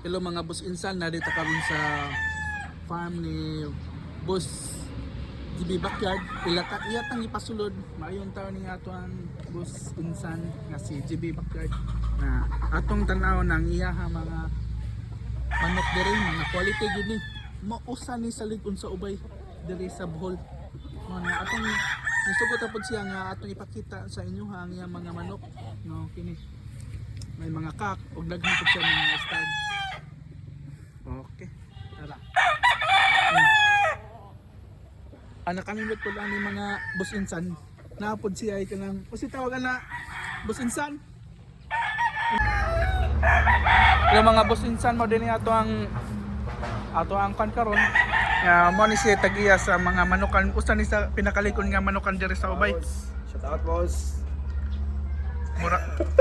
Hello mga boss insan, narito kami sa farm ni Boss GB Backyard. Iyatang ipasulod, maayong taon ni atong boss insan nga si GB Backyard na atong tanaw ng iyaha mga manok diri, mga quality gud ni. Mausa ni sa ligon sa ubay diri sa Bohol. Na atong nisugot pod siya nga atong ipakita sa inyo ang iyang mga manok. No, kini may mga kak ug daghan pod siya mga stud. Okay, tara. Anak kanindot po lang ni mga boss insan. Naapod siya ay kanang kasi tawagan na boss insan. Yung mga boss insan mo din ato ang kan karon. Mo ni siya tagiya sa mga manukan. Usa ni sa pinakalikon nga manukan diri sa ubay. Shout out boss.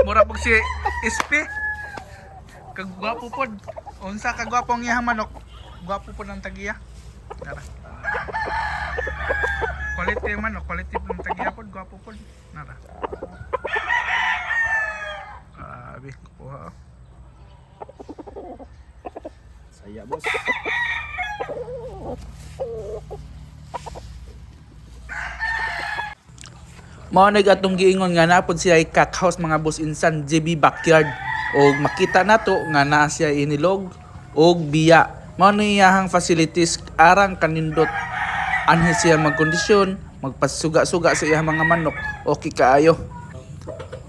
Mura pug si SP. Kagwapo pod. Unsa kagwapo ang iyang manok? Gwapo pod ang tagiya. Tara. Quality manok, quality ng tagiya pod, gwapo pod. Nara. Grabe, kuha. Saya boss. Mao atong giingon nga napod siya ay Kak House mga boss insan GB Backyard og makita nato nga naa siya inilog og biya. Mao ni iyahang facilities arang kanindot anhi siya magkondisyon, magpasuga-suga sa iyang mga manok. Okay kaayo.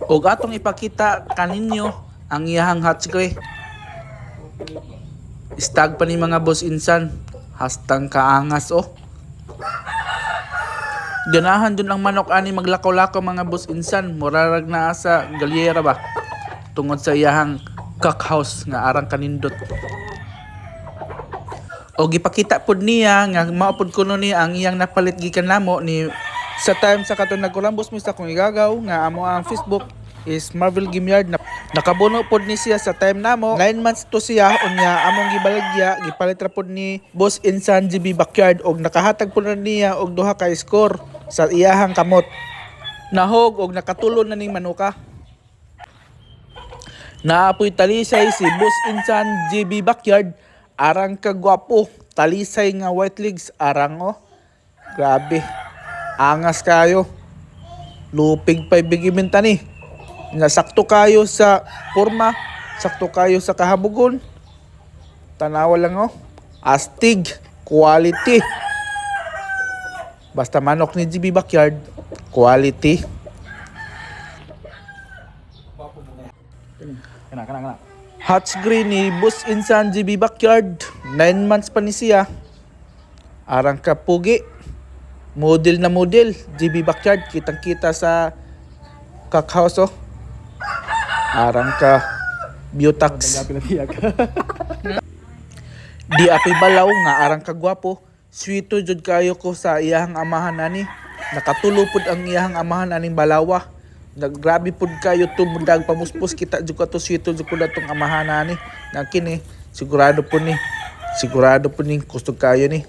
Og atong ipakita kaninyo ang iyahang hatchery. Stag pa ni mga boss insan, hastang kaangas oh. Ganahan dun ang manok ani maglakaw-lakaw mga boss insan, murarag na sa galyera ba tungod sa iyahang Kak House nga arang kanindot. O gipakita pod niya nga maupod kuno ni ang iyang napalit gikan namo ni sa time sa katon nagkulambos mo sa kung igagaw nga amo ang Facebook is Marvel Gameyard na nakabuno pod ni siya sa time namo 9 months to siya unya among gibaligya gipalit ra pod ni Boss Insan GB Backyard og nakahatag pod na niya og duha ka score sa iyahang kamot. Nahog og nakatulon na ning manuka. Naapoy talisay si Boss Insan GB Backyard arang kagwapo, talisay nga white legs arang oh. Grabe. Angas kayo. Lupig pa ibigiminta ni. Nga sakto kayo sa forma, sakto kayo sa kahabugon. Tanawa lang oh. Astig, quality. Basta manok ni GB Backyard, quality. Kana. Hatch green ni Boss Insan GB Backyard, 9 months pa ni siya. Arang kapugi. Model na model, GB Backyard, kitang-kita sa Kak House oh. Arang ka Beautax. Di api balaw nga arang kagwapo. Sweeto jud kayo ko sa iyahang amahan ani. Nakatulupod ang iyahang amahan aning balawa. Naggrabe pod kayo tumudag pamuspos kita jud ka to sweeto jud ko datong amahan ani. Nga kini sigurado po ni kusog kayo ni.